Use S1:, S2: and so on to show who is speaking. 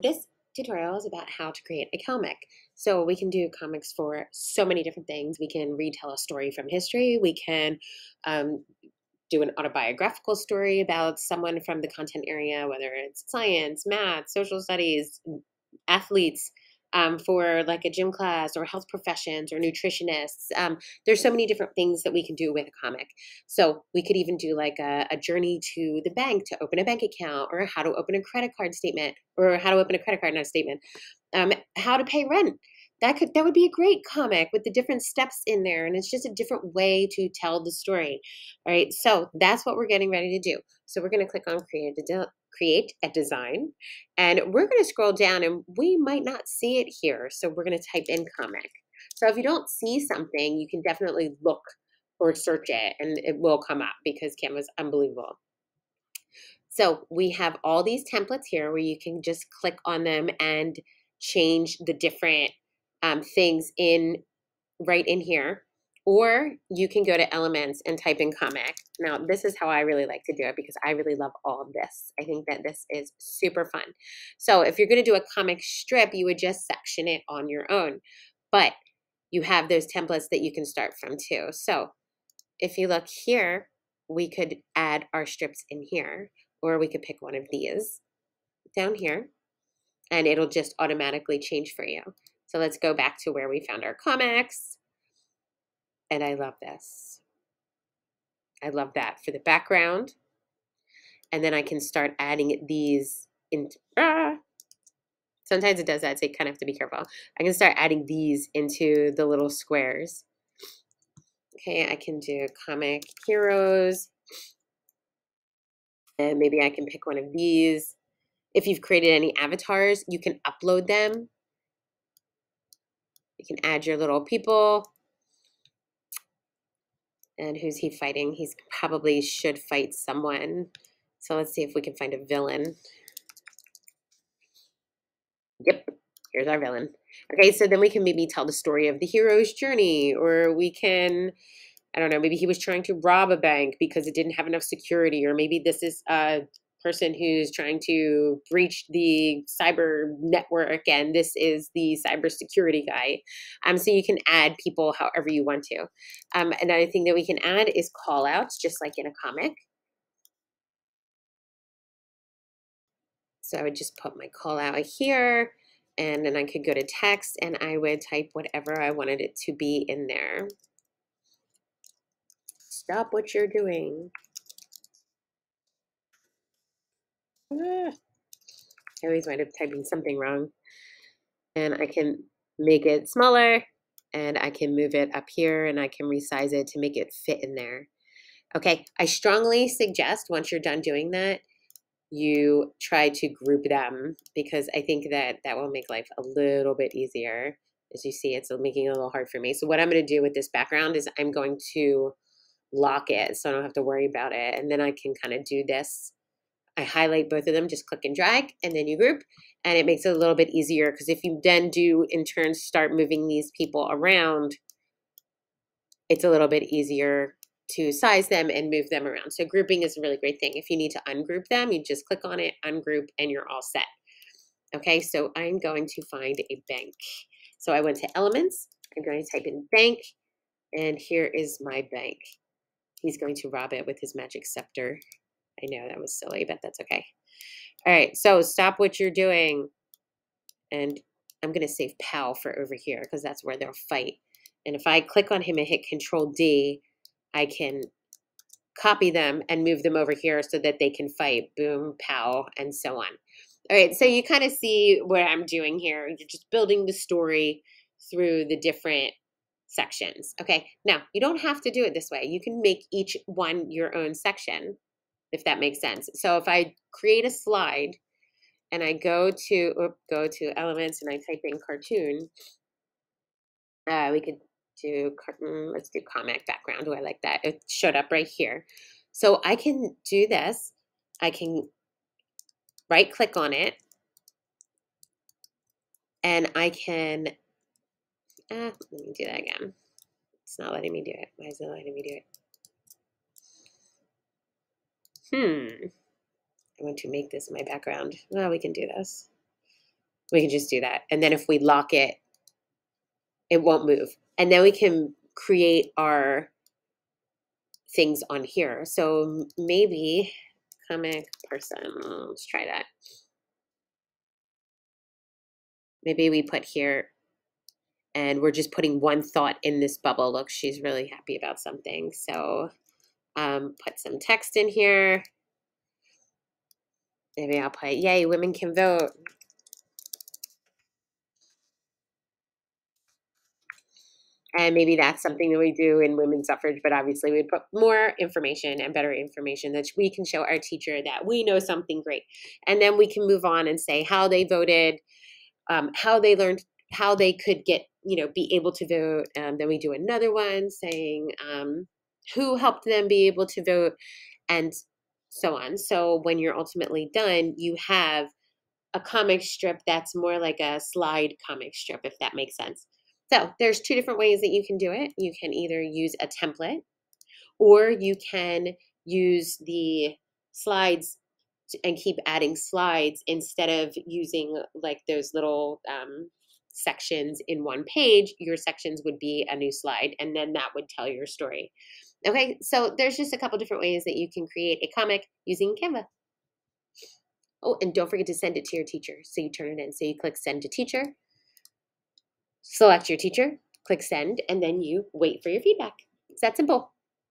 S1: This tutorial is about how to create a comic. So we can do comics for so many different things. We can retell a story from history. We can do an autobiographical story about someone from the content area, whether it's science, math, social studies, athletes, for like a gym class or health professions or nutritionists. There's so many different things that we can do with a comic. So we could even do like a journey to the bank to open a bank account, or how to open a credit card statement, or how to open a credit card, not a statement, how to pay rent. That would be a great comic with the different steps in there, and it's just a different way to tell the story. All right, so that's what we're getting ready to do. So we're going to click on create a design, and we're going to scroll down, and we might not see it here, so we're going to type in comic. So if you don't see something, you can definitely look or search it, and it will come up because Canva's unbelievable. So we have all these templates here where you can just click on them and change the different things in right in here. Or you can go to Elements and type in comic. Now, this is how I really like to do it because I really love all of this. I think that this is super fun. So if you're going to do a comic strip, you would just section it on your own. But you have those templates that you can start from too. So if you look here, we could add our strips in here, or we could pick one of these down here, and it'll just automatically change for you. So let's go back to where we found our comics. And I love this. I love that for the background. And then I can start adding these in. Sometimes it does that, so you kind of have to be careful. I can start adding these into the little squares. Okay, I can do comic heroes. And maybe I can pick one of these. If you've created any avatars, you can upload them. You can add your little people. And who's he fighting? He's probably should fight someone. So let's see if we can find a villain. Yep, here's our villain. Okay, so then we can maybe tell the story of the hero's journey, or we can, I don't know, maybe he was trying to rob a bank because it didn't have enough security, or maybe this is a person who's trying to breach the cyber network, and this is the cybersecurity guy. So you can add people however you want to. Another thing that we can add is call outs, just like in a comic. So I would just put my call out here, and then I could go to text and I would type whatever I wanted it to be in there. Stop what you're doing. I always wind up typing something wrong. And I can make it smaller, and I can move it up here, and I can resize it to make it fit in there. Okay, I strongly suggest once you're done doing that, you try to group them, because I think that that will make life a little bit easier. As you see, it's making it a little hard for me. So what I'm going to do with this background is I'm going to lock it so I don't have to worry about it. And then I can kind of do this. I highlight both of them, just click and drag, and then you group, and it makes it a little bit easier, because if you then do in turn start moving these people around, it's a little bit easier to size them and move them around. So grouping is a really great thing. If you need to ungroup them, you just click on it, ungroup, and you're all set. Okay, so I'm going to find a bank. So I went to Elements, I'm going to type in bank, and here is my bank. He's going to rob it with his magic scepter. I know that was silly, but that's okay. All right, so stop what you're doing. And I'm going to save PAL for over here, because that's where they'll fight. And if I click on him and hit Control D, I can copy them and move them over here so that they can fight. Boom, PAL, and so on. All right, so you kind of see what I'm doing here. You're just building the story through the different sections. Okay, now you don't have to do it this way. You can make each one your own section, if that makes sense. So if I create a slide and I go to Elements and I type in cartoon, we could do let's do comic background. Oh, I like that. It showed up right here. So I can do this. I can right click on it, and I can let me do that again. It's not letting me do it. Why is it letting me do it? I want to make this my background. Well, we can do this. We can just do that. And then if we lock it, it won't move. And then we can create our things on here. So maybe comic person, let's try that. Maybe we put here, and we're just putting one thought in this bubble. Look, she's really happy about something. So put some text in here. Maybe I'll put, yay, women can vote. And maybe that's something that we do in women's suffrage, but obviously we'd put more information and better information that we can show our teacher that we know something great. And then we can move on and say how they voted, how they learned, how they could get, be able to vote. Then we do another one saying who helped them be able to vote, and so on. So when you're ultimately done, you have a comic strip that's more like a slide comic strip, if that makes sense. So there's two different ways that you can do it. You can either use a template, or you can use the slides and keep adding slides instead of using like those little sections in one page. Your sections would be a new slide, and then that would tell your story. Okay, so there's just a couple different ways that you can create a comic using Canva. Oh, and don't forget to send it to your teacher. So you turn it in. So you click send to teacher, select your teacher, click send, and then you wait for your feedback. It's that simple.